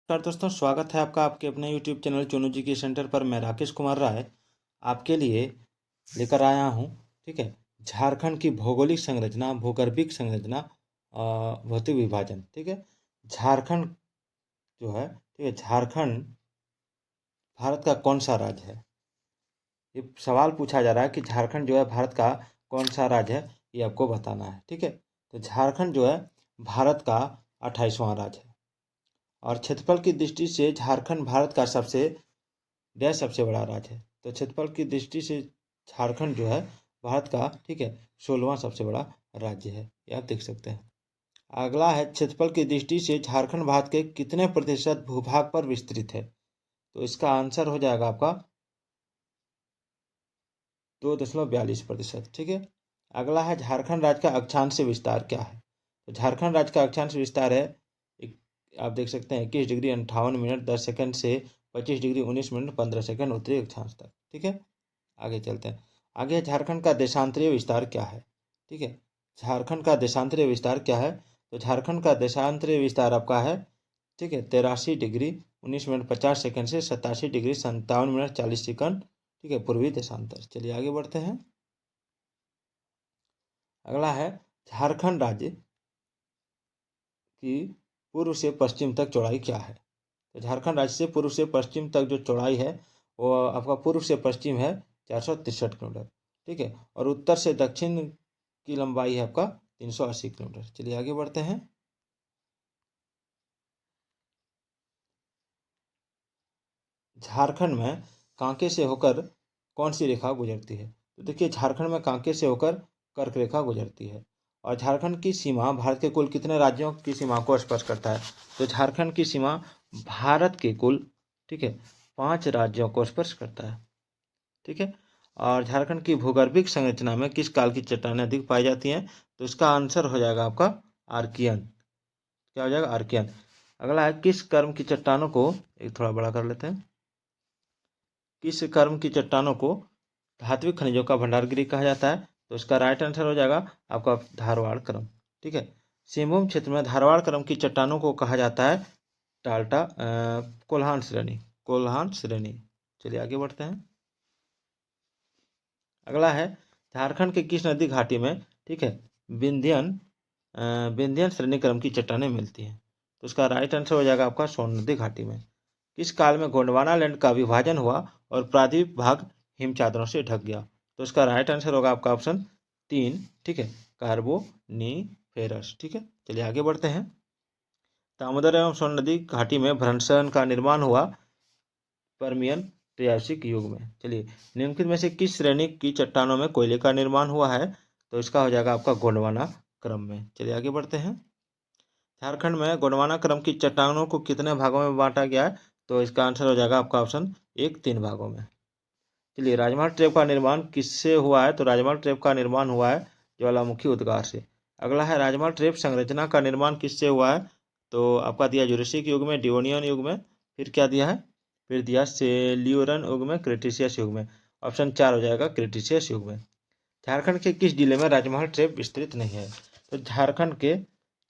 नमस्कार दोस्तों, स्वागत है आपका आपके अपने YouTube चैनल चुनू जी के सेंटर पर। मैं राकेश कुमार राय आपके लिए लेकर आया हूँ। ठीक है, झारखंड की भौगोलिक संरचना, भूगर्भिक संरचना, भौतिक विभाजन। ठीक है, झारखंड जो है, ठीक है, झारखंड भारत का कौन सा राज्य है? ये सवाल पूछा जा रहा है कि झारखंड जो है भारत का कौन सा राज्य है, ये आपको बताना है। ठीक है, तो झारखंड जो है भारत का 28वां राज्य है और क्षेत्रफल की दृष्टि से झारखंड भारत का सबसे बड़ा राज्य है। तो क्षेत्रफल की दृष्टि से झारखंड जो है भारत का, ठीक है, 16वां सबसे बड़ा राज्य है। ये आप देख सकते हैं। अगला है, क्षेत्रफल की दृष्टि से झारखंड भारत के कितने प्रतिशत भूभाग पर विस्तृत है? तो इसका आंसर हो जाएगा आपका 2.42%। ठीक है, अगला है, झारखंड राज्य का अक्षांश विस्तार क्या है? तो झारखंड राज्य का अक्षांश विस्तार है, आप देख सकते हैं, 21 डिग्री 58 मिनट 10 सेकंड से 25 डिग्री 19 मिनट 15 सेकंड उत्तरी अक्षांश तक। ठीक है, आगे चलते हैं। आगे झारखंड का देशांतरीय विस्तार क्या है? ठीक है, झारखंड का देशांतरीय विस्तार क्या है? तो झारखंड का देशांतरीय विस्तार आपका है, ठीक है, 83 डिग्री 19 मिनट 50 सेकंड से 87 डिग्री 57 मिनट 40 सेकंड। ठीक है, पूर्वी देशांतर। चलिए आगे बढ़ते हैं। अगला है, झारखंड राज्य की पूर्व से पश्चिम तक चौड़ाई क्या है? तो झारखंड राज्य से पूर्व से पश्चिम तक जो चौड़ाई है वो आपका पूर्व से पश्चिम है 463 किलोमीटर। ठीक है, और उत्तर से दक्षिण की लंबाई है आपका 380 किलोमीटर। चलिए आगे बढ़ते हैं। झारखंड में कांके से होकर कौन सी रेखा गुजरती है? तो देखिए, झारखंड में कांके से होकर कर्क रेखा गुजरती है। और झारखंड की सीमा भारत के कुल कितने राज्यों की सीमा को स्पर्श करता है? तो झारखंड की सीमा भारत के कुल, ठीक है, 5 राज्यों को स्पर्श करता है। ठीक है, और झारखंड की भूगर्भिक संरचना में किस काल की चट्टानें अधिक पाई जाती हैं? तो इसका आंसर हो जाएगा आपका आर्कियन। क्या हो जाएगा? आर्कियन। अगला है, किस कर्म की चट्टानों को, एक थोड़ा बड़ा कर लेते हैं, किस कर्म की चट्टानों को धात्विक खनिजों का भंडारगृह कहा जाता है? तो इसका राइट आंसर हो जाएगा आपका धारवाड़ क्रम। ठीक है, सिंहभूम क्षेत्र में धारवाड़ क्रम की चट्टानों को कहा जाता है टाल्टा कोल्हान श्रेणी, कोल्हान श्रेणी। चलिए आगे बढ़ते हैं। अगला है, झारखंड के किस नदी घाटी में, ठीक है, विंध्यन विंध्यन श्रेणी क्रम की चट्टानें मिलती हैं? तो उसका राइट आंसर हो जाएगा आपका सोन नदी घाटी में। किस काल में गोंडवाना लैंड का विभाजन हुआ और प्रायद्वीप भाग हिम चादरों से ढक गया? तो इसका राइट आंसर होगा आपका ऑप्शन 3, ठीक है, कार्बोनिफेरस। ठीक है, चलिए आगे बढ़ते हैं। दामोदर एवं सोन नदी घाटी में भ्रंशन का निर्माण हुआ परमियन ट्रियासिक युग में। चलिए, निम्नलिखित में से किस श्रेणी की चट्टानों में कोयले का निर्माण हुआ है? तो इसका हो जाएगा आपका गोंडवाना क्रम में। चलिए आगे बढ़ते हैं। झारखंड में गोंडवाना क्रम की चट्टानों को कितने भागों में बांटा गया है? तो इसका आंसर हो जाएगा आपका ऑप्शन 1, 3 भागों में। चलिए, राजमहल ट्रेप का निर्माण किससे हुआ है? तो राजमहल ट्रेप का निर्माण हुआ है ज्वालामुखी उद्गार से। अगला है, राजमहल ट्रेप संरचना का निर्माण किससे हुआ है? तो आपका दिया जुरासिक युग में, डिवोनियन युग में, फिर क्या दिया है? फिर दिया सेल्यूरन युग में, क्रेटेशियस युग में। ऑप्शन 4 हो जाएगा क्रेटेशियस युग में। झारखंड के किस जिले में राजमहल ट्रेप विस्तृत नहीं है? तो झारखंड के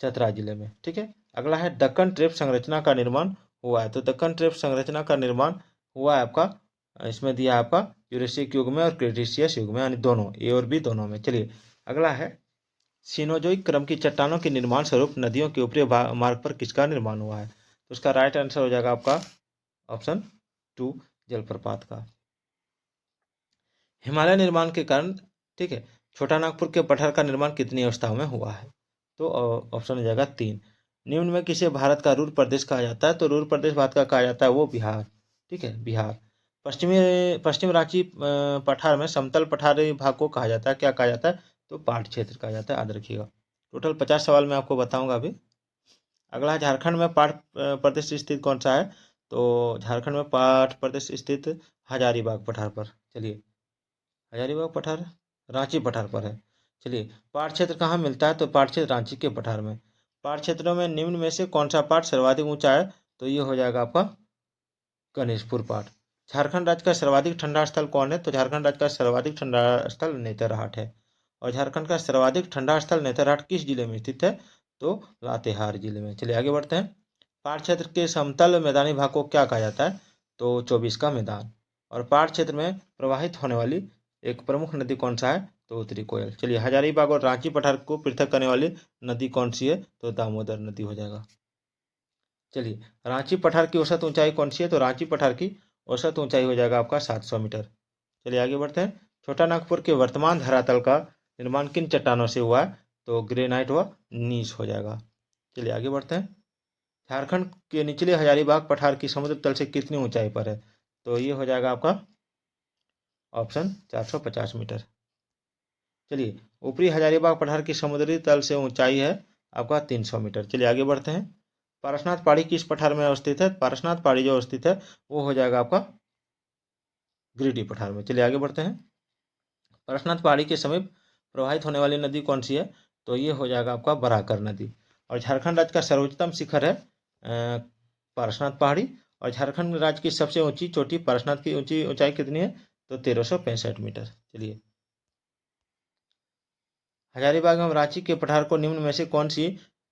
चतरा जिले में। ठीक है, अगला है, दक्कन ट्रेप संरचना का निर्माण हुआ है। तो दक्कन ट्रेप संरचना का निर्माण हुआ है आपका, इसमें दिया है आपका यूरेशिक युग में और क्रेटेशियस युग में, यानी दोनों, ए और बी दोनों में। चलिए, अगला है, सीनोजोइक क्रम की चट्टानों के निर्माण स्वरूप नदियों के ऊपरी मार्ग पर किसका निर्माण हुआ है? तो उसका राइट आंसर हो जाएगा आपका ऑप्शन 2, जलप्रपात का। हिमालय निर्माण के कारण, ठीक है, छोटा नागपुर के पठार का निर्माण कितनी अवस्थाओं में हुआ है? तो ऑप्शन हो जाएगा 3। निम्न में किसे भारत का रूर प्रदेश कहा जाता है? तो रूर प्रदेश भारत का कहा जाता है वो बिहार। ठीक है, बिहार। पश्चिम रांची पठार में समतल पठारी भाग को कहा जाता है, क्या कहा जाता है? तो पाट क्षेत्र कहा जाता है, याद रखिएगा। टोटल 50 सवाल मैं आपको बताऊंगा अभी। अगला है, झारखंड में पाट प्रदेश स्थित कौन सा है? तो झारखंड में पाट प्रदेश स्थित हजारीबाग पठार पर। चलिए, हजारीबाग पठार रांची पठार पर है। चलिए, पाट क्षेत्र कहाँ मिलता है? तो पाट क्षेत्र रांची के पठार में। पाट क्षेत्रों में निम्न में से कौन सा पाट सर्वाधिक ऊंचा है? तो ये हो जाएगा आपका गणेशपुर पाट। झारखंड राज्य का सर्वाधिक ठंडा स्थल कौन है? तो झारखंड राज्य का सर्वाधिक ठंडा स्थल नेतरहाट है। और झारखंड का सर्वाधिक ठंडा स्थल नेतरहाट किस जिले में स्थित है? तो लातेहार जिले में। चलिए आगे बढ़ते हैं। पहाड़ क्षेत्र के समतल मैदानी भाग को क्या कहा जाता है? तो 24 का मैदान। और पहाड़ क्षेत्र में प्रवाहित होने वाली एक प्रमुख नदी कौन सा है? तो उत्तरी कोयल। चलिए, हजारीबाग और रांची पठार को पृथक करने वाली नदी कौन सी है? तो दामोदर नदी हो जाएगा। चलिए, रांची पठार की औसत ऊंचाई कौन सी है? तो रांची पठार की औसत ऊंचाई हो जाएगा आपका 700 मीटर। चलिए आगे बढ़ते हैं। छोटा नागपुर के वर्तमान धरातल का निर्माण किन चट्टानों से हुआ है? तो ग्रेनाइट व नीस हो जाएगा। चलिए आगे बढ़ते हैं। झारखंड के निचले हजारीबाग पठार की समुद्र तल से कितनी ऊंचाई पर है? तो ये हो जाएगा आपका ऑप्शन 450 मीटर। चलिए, ऊपरी हजारीबाग पठार की समुद्री तल से ऊंचाई है आपका 300 मीटर। चलिए आगे बढ़ते हैं। पारसनाथ पहाड़ी किस पठार में अवस्थित है? पारसनाथ पहाड़ी जो अवस्थित है वो हो जाएगा आपका गिरिडीह पठार में। चलिए आगे बढ़ते हैं। पारसनाथ पहाड़ी के समीप प्रवाहित होने वाली नदी कौन सी है? तो ये हो जाएगा आपका बराकर नदी। और झारखंड राज्य का सर्वोच्चतम शिखर है पारसनाथ पहाड़ी। और झारखंड राज्य की सबसे ऊंची चोटी पारसनाथ की ऊंचाई कितनी है? तो 1365 मीटर। चलिए, हजारीबाग एवं रांची के पठार को निम्न में से कौन सी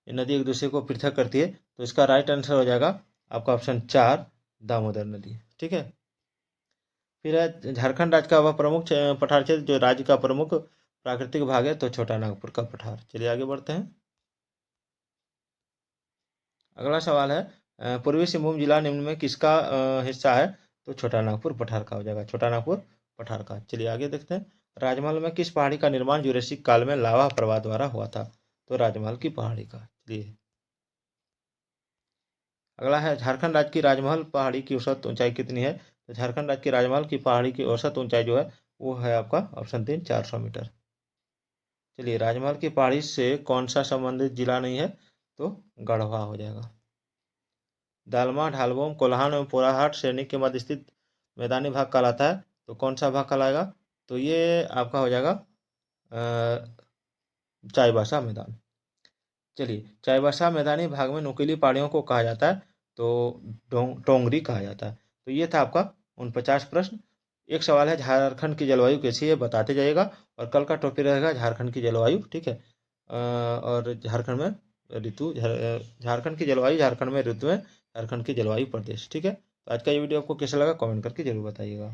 नदी एक दूसरे को पृथक करती है? तो इसका राइट आंसर हो जाएगा आपका ऑप्शन 4 दामोदर नदी। ठीक है। फिर है झारखंड राज्य का वह प्रमुख पठार क्षेत्र जो राज्य का प्रमुख प्राकृतिक भाग है, तो छोटा नागपुर का पठार। चलिए आगे बढ़ते हैं। अगला सवाल है पूर्वी सिंहभूम जिला निम्न में किसका हिस्सा है? तो छोटा नागपुर पठार का हो जाएगा, छोटा नागपुर पठार का। चलिए आगे देखते हैं। राजमहल में किस पहाड़ी का निर्माण जुरासिक काल में लावा प्रवाह द्वारा हुआ था? तो राजमहल की पहाड़ी का। चलिए अगला है झारखंड राज्य की राजमहल पहाड़ी की औसत ऊंचाई कितनी है? तो झारखंड राज्य की राजमहल की पहाड़ी की औसत ऊंचाई जो है वो है आपका ऑप्शन 3 400 मीटर। चलिए, राजमहल की पहाड़ी से कौन सा संबंधित जिला नहीं है? तो गढ़वा हो जाएगा। दालमा ढालबोम कोल्हान एवं पोराहाट श्रेणी के मध्य स्थित मैदानी भाग कहलाता है, तो कौन सा भाग कहलाएगा? तो ये आपका हो जाएगा चाईबासा मैदान। चलिए, चाईबासा मैदानी भाग में नुकीली पहाड़ियों को कहा जाता है, तो टोंगरी कहा जाता है। तो ये था आपका 49 प्रश्न। एक सवाल है झारखंड की जलवायु कैसी है, बताते जाइएगा। और कल का टॉपिक रहेगा झारखंड की जलवायु। ठीक है। और झारखंड में ऋतु, झारखंड की जलवायु, झारखंड में ऋतु है, झारखंड की जलवायु प्रदेश। ठीक है। तो आज का ये वीडियो आपको कैसा लगा कमेंट करके जरूर बताइएगा।